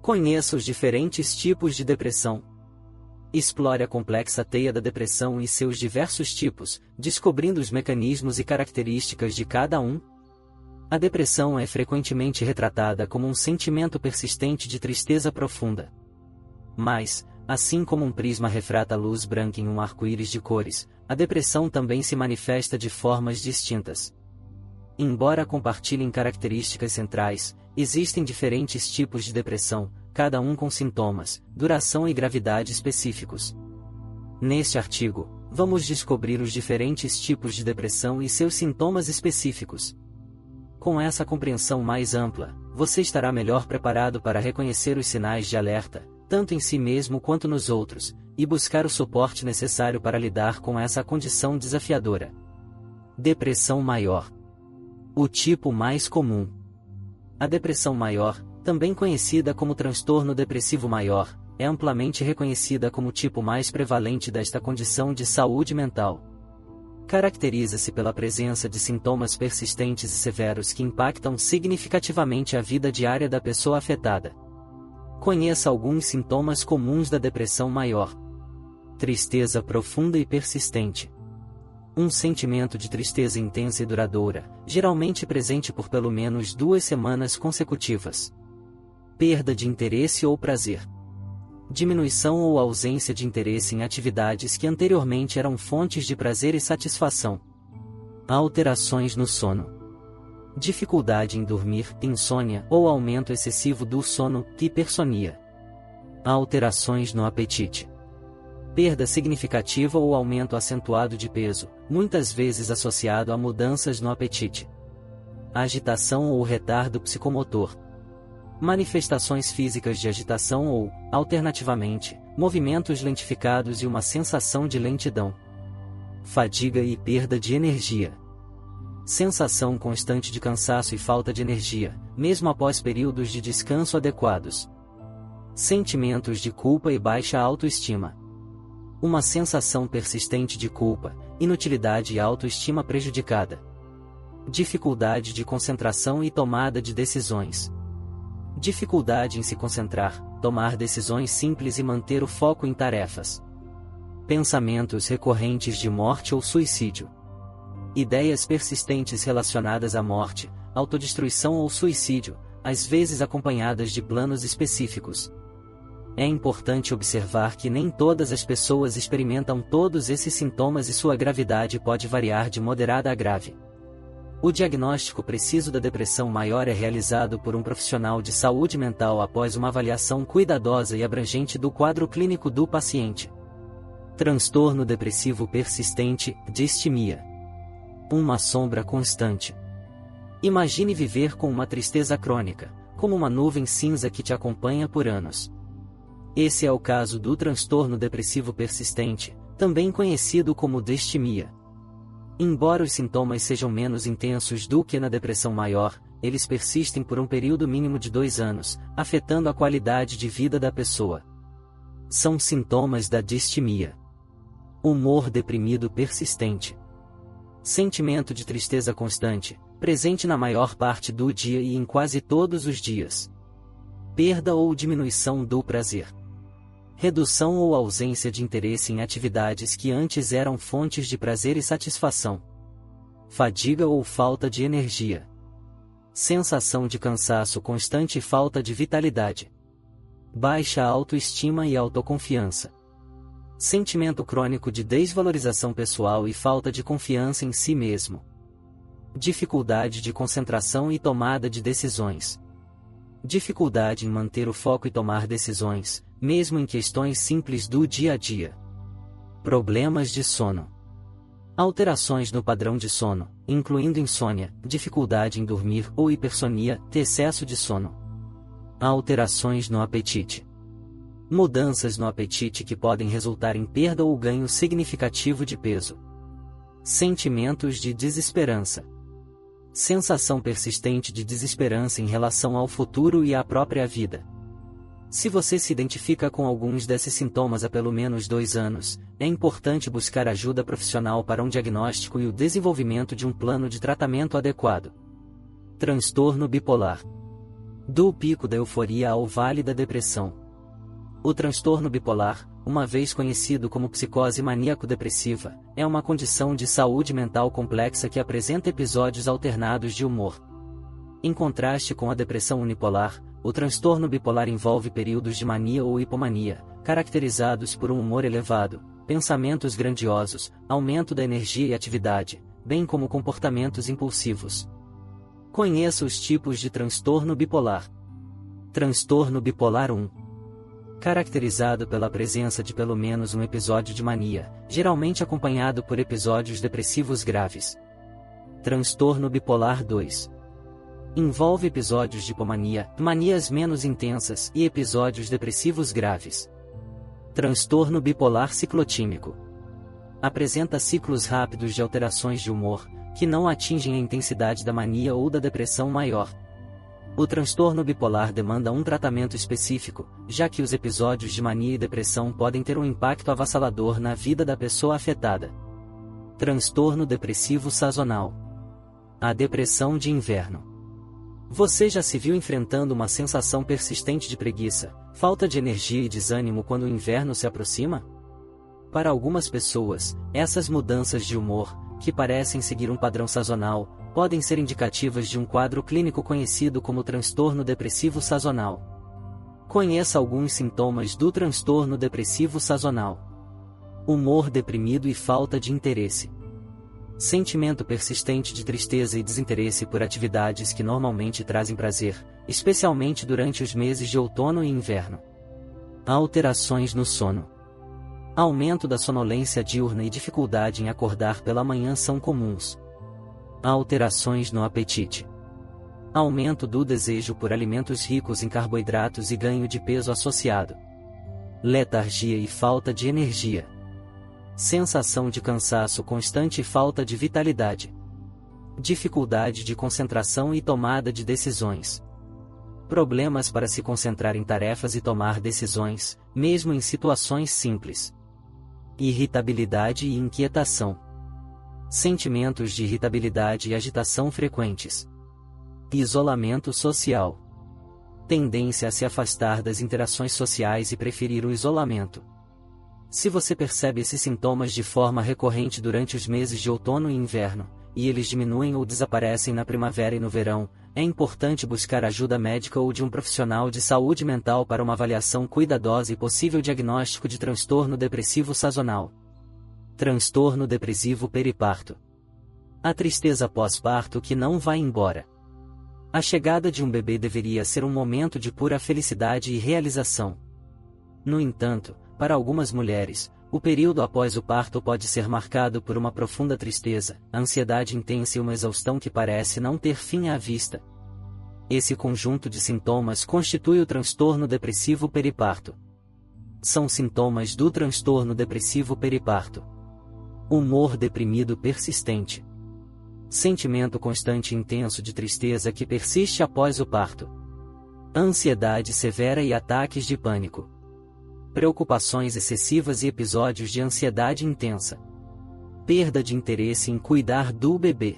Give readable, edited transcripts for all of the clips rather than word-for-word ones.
Conheça os diferentes tipos de depressão. Explore a complexa teia da depressão e seus diversos tipos, descobrindo os mecanismos e características de cada um. A depressão é frequentemente retratada como um sentimento persistente de tristeza profunda. Mas, assim como um prisma refrata a luz branca em um arco-íris de cores, a depressão também se manifesta de formas distintas. Embora compartilhem características centrais, existem diferentes tipos de depressão, cada um com sintomas, duração e gravidade específicos. Neste artigo, vamos descobrir os diferentes tipos de depressão e seus sintomas específicos. Com essa compreensão mais ampla, você estará melhor preparado para reconhecer os sinais de alerta, tanto em si mesmo quanto nos outros, e buscar o suporte necessário para lidar com essa condição desafiadora. Depressão maior. O tipo mais comum. A depressão maior, também conhecida como transtorno depressivo maior, é amplamente reconhecida como o tipo mais prevalente desta condição de saúde mental. Caracteriza-se pela presença de sintomas persistentes e severos que impactam significativamente a vida diária da pessoa afetada. Conheça alguns sintomas comuns da depressão maior. Tristeza profunda e persistente. Um sentimento de tristeza intensa e duradoura, geralmente presente por pelo menos 2 semanas consecutivas. Perda de interesse ou prazer. Diminuição ou ausência de interesse em atividades que anteriormente eram fontes de prazer e satisfação. Alterações no sono. Dificuldade em dormir, insônia ou aumento excessivo do sono, hipersonia. Alterações no apetite. Perda significativa ou aumento acentuado de peso, muitas vezes associado a mudanças no apetite. Agitação ou retardo psicomotor. Manifestações físicas de agitação ou, alternativamente, movimentos lentificados e uma sensação de lentidão. Fadiga e perda de energia. Sensação constante de cansaço e falta de energia, mesmo após períodos de descanso adequados. Sentimentos de culpa e baixa autoestima. Uma sensação persistente de culpa, inutilidade e autoestima prejudicada. Dificuldade de concentração e tomada de decisões. Dificuldade em se concentrar, tomar decisões simples e manter o foco em tarefas. Pensamentos recorrentes de morte ou suicídio. Ideias persistentes relacionadas à morte, autodestruição ou suicídio, às vezes acompanhadas de planos específicos. É importante observar que nem todas as pessoas experimentam todos esses sintomas e sua gravidade pode variar de moderada a grave. O diagnóstico preciso da depressão maior é realizado por um profissional de saúde mental após uma avaliação cuidadosa e abrangente do quadro clínico do paciente. Transtorno depressivo persistente, distimia. Uma sombra constante. Imagine viver com uma tristeza crônica, como uma nuvem cinza que te acompanha por anos. Esse é o caso do transtorno depressivo persistente, também conhecido como distimia. Embora os sintomas sejam menos intensos do que na depressão maior, eles persistem por um período mínimo de 2 anos, afetando a qualidade de vida da pessoa. São sintomas da distimia. Humor deprimido persistente. Sentimento de tristeza constante, presente na maior parte do dia e em quase todos os dias. Perda ou diminuição do prazer. Redução ou ausência de interesse em atividades que antes eram fontes de prazer e satisfação. Fadiga ou falta de energia. Sensação de cansaço constante e falta de vitalidade. Baixa autoestima e autoconfiança. Sentimento crônico de desvalorização pessoal e falta de confiança em si mesmo. Dificuldade de concentração e tomada de decisões. Dificuldade em manter o foco e tomar decisões, mesmo em questões simples do dia a dia. Problemas de sono. Alterações no padrão de sono, incluindo insônia, dificuldade em dormir ou hipersonia, excesso de sono. Alterações no apetite. Mudanças no apetite que podem resultar em perda ou ganho significativo de peso. Sentimentos de desesperança. Sensação persistente de desesperança em relação ao futuro e à própria vida. Se você se identifica com alguns desses sintomas há pelo menos 2 anos, é importante buscar ajuda profissional para um diagnóstico e o desenvolvimento de um plano de tratamento adequado. Transtorno bipolar. Do pico da euforia ao vale da depressão. O transtorno bipolar, uma vez conhecido como psicose maníaco-depressiva, é uma condição de saúde mental complexa que apresenta episódios alternados de humor. Em contraste com a depressão unipolar, o transtorno bipolar envolve períodos de mania ou hipomania, caracterizados por um humor elevado, pensamentos grandiosos, aumento da energia e atividade, bem como comportamentos impulsivos. Conheça os tipos de transtorno bipolar. Transtorno bipolar 1. Caracterizado pela presença de pelo menos um episódio de mania, geralmente acompanhado por episódios depressivos graves. Transtorno bipolar 2. Envolve episódios de hipomania, manias menos intensas e episódios depressivos graves. Transtorno bipolar ciclotímico. Apresenta ciclos rápidos de alterações de humor, que não atingem a intensidade da mania ou da depressão maior. O transtorno bipolar demanda um tratamento específico, já que os episódios de mania e depressão podem ter um impacto avassalador na vida da pessoa afetada. Transtorno depressivo sazonal. A depressão de inverno. Você já se viu enfrentando uma sensação persistente de preguiça, falta de energia e desânimo quando o inverno se aproxima? Para algumas pessoas, essas mudanças de humor, que parecem seguir um padrão sazonal, podem ser indicativas de um quadro clínico conhecido como transtorno depressivo sazonal. Conheça alguns sintomas do transtorno depressivo sazonal. Humor deprimido e falta de interesse. Sentimento persistente de tristeza e desinteresse por atividades que normalmente trazem prazer, especialmente durante os meses de outono e inverno. Alterações no sono. Aumento da sonolência diurna e dificuldade em acordar pela manhã são comuns. Alterações no apetite. Aumento do desejo por alimentos ricos em carboidratos e ganho de peso associado. Letargia e falta de energia. Sensação de cansaço constante e falta de vitalidade. Dificuldade de concentração e tomada de decisões. Problemas para se concentrar em tarefas e tomar decisões, mesmo em situações simples. Irritabilidade e inquietação. Sentimentos de irritabilidade e agitação frequentes. Isolamento social. Tendência a se afastar das interações sociais e preferir o isolamento. Se você percebe esses sintomas de forma recorrente durante os meses de outono e inverno, e eles diminuem ou desaparecem na primavera e no verão, é importante buscar ajuda médica ou de um profissional de saúde mental para uma avaliação cuidadosa e possível diagnóstico de transtorno depressivo sazonal. Transtorno depressivo periparto. A tristeza pós-parto que não vai embora. A chegada de um bebê deveria ser um momento de pura felicidade e realização. No entanto, para algumas mulheres, o período após o parto pode ser marcado por uma profunda tristeza, ansiedade intensa e uma exaustão que parece não ter fim à vista. Esse conjunto de sintomas constitui o transtorno depressivo periparto. São sintomas do transtorno depressivo periparto. Humor deprimido persistente. Sentimento constante e intenso de tristeza que persiste após o parto. Ansiedade severa e ataques de pânico. Preocupações excessivas e episódios de ansiedade intensa. Perda de interesse em cuidar do bebê.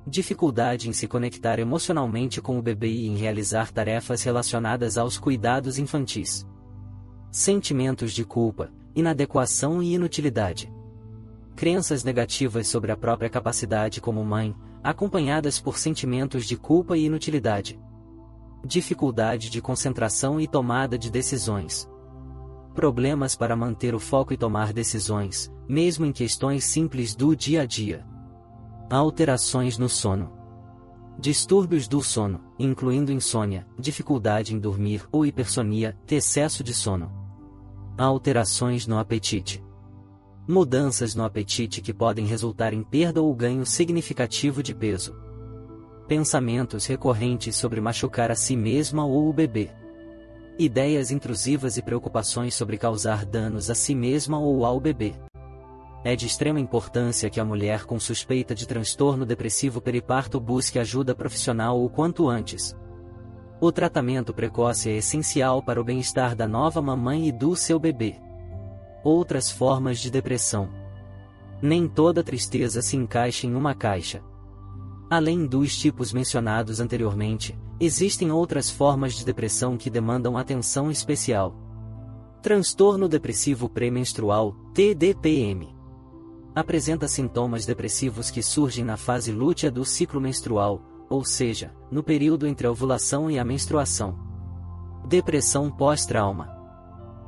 Dificuldade em se conectar emocionalmente com o bebê e em realizar tarefas relacionadas aos cuidados infantis. Sentimentos de culpa, inadequação e inutilidade. Crenças negativas sobre a própria capacidade como mãe, acompanhadas por sentimentos de culpa e inutilidade. Dificuldade de concentração e tomada de decisões. Problemas para manter o foco e tomar decisões, mesmo em questões simples do dia a dia. Alterações no sono. Distúrbios do sono, incluindo insônia, dificuldade em dormir ou hipersonia, excesso de sono. Alterações no apetite. Mudanças no apetite que podem resultar em perda ou ganho significativo de peso. Pensamentos recorrentes sobre machucar a si mesma ou o bebê. Ideias intrusivas e preocupações sobre causar danos a si mesma ou ao bebê. É de extrema importância que a mulher com suspeita de transtorno depressivo periparto busque ajuda profissional o quanto antes. O tratamento precoce é essencial para o bem-estar da nova mamãe e do seu bebê. Outras formas de depressão. Nem toda tristeza se encaixa em uma caixa. Além dos tipos mencionados anteriormente, Existem outras formas de depressão que demandam atenção especial. Transtorno depressivo pré-menstrual, TDPM. Apresenta sintomas depressivos que surgem na fase lútea do ciclo menstrual, ou seja, no período entre a ovulação e a menstruação. Depressão pós-trauma.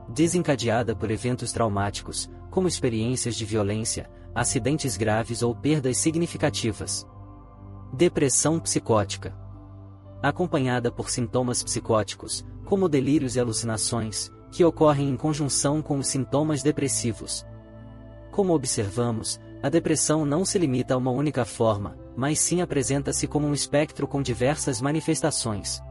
Desencadeada por eventos traumáticos, como experiências de violência, acidentes graves ou perdas significativas. Depressão psicótica. Acompanhada por sintomas psicóticos, como delírios e alucinações, que ocorrem em conjunção com os sintomas depressivos. Como observamos, a depressão não se limita a uma única forma, mas sim apresenta-se como um espectro com diversas manifestações.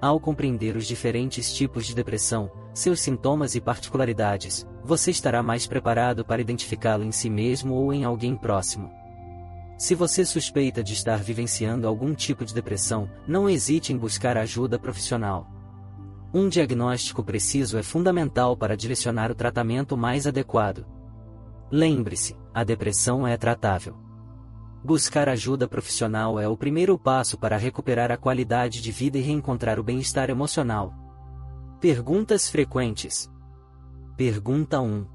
Ao compreender os diferentes tipos de depressão, seus sintomas e particularidades, você estará mais preparado para identificá-lo em si mesmo ou em alguém próximo. Se você suspeita de estar vivenciando algum tipo de depressão, não hesite em buscar ajuda profissional. Um diagnóstico preciso é fundamental para direcionar o tratamento mais adequado. Lembre-se, a depressão é tratável. Buscar ajuda profissional é o primeiro passo para recuperar a qualidade de vida e reencontrar o bem-estar emocional. Perguntas frequentes. Pergunta 1.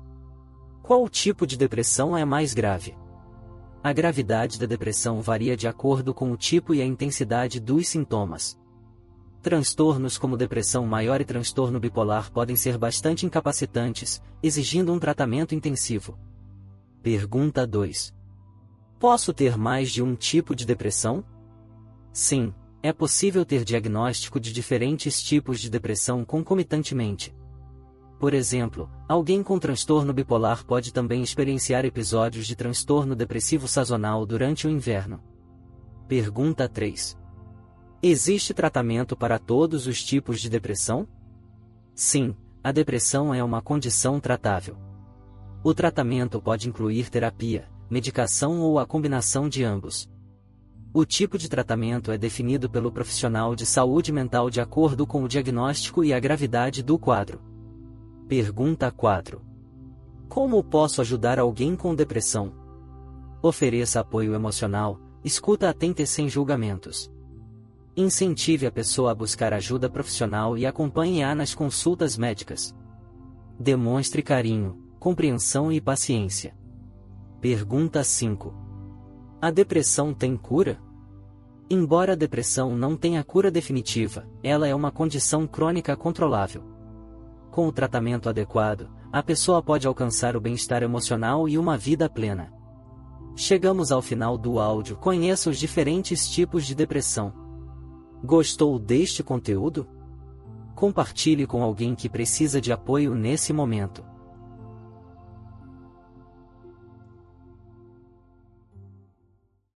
Qual tipo de depressão é mais grave? A gravidade da depressão varia de acordo com o tipo e a intensidade dos sintomas. Transtornos como depressão maior e transtorno bipolar podem ser bastante incapacitantes, exigindo um tratamento intensivo. Pergunta 2. Posso ter mais de um tipo de depressão? Sim, é possível ter diagnóstico de diferentes tipos de depressão concomitantemente. Por exemplo, alguém com transtorno bipolar pode também experienciar episódios de transtorno depressivo sazonal durante o inverno. Pergunta 3. Existe tratamento para todos os tipos de depressão? Sim, a depressão é uma condição tratável. O tratamento pode incluir terapia, medicação ou a combinação de ambos. O tipo de tratamento é definido pelo profissional de saúde mental de acordo com o diagnóstico e a gravidade do quadro. Pergunta 4. Como posso ajudar alguém com depressão? Ofereça apoio emocional, escuta atenta e sem julgamentos. Incentive a pessoa a buscar ajuda profissional e acompanhe-a nas consultas médicas. Demonstre carinho, compreensão e paciência. Pergunta 5. A depressão tem cura? Embora a depressão não tenha cura definitiva, ela é uma condição crônica controlável. Com o tratamento adequado, a pessoa pode alcançar o bem-estar emocional e uma vida plena. Chegamos ao final do áudio. Conheça os diferentes tipos de depressão. Gostou deste conteúdo? Compartilhe com alguém que precisa de apoio nesse momento.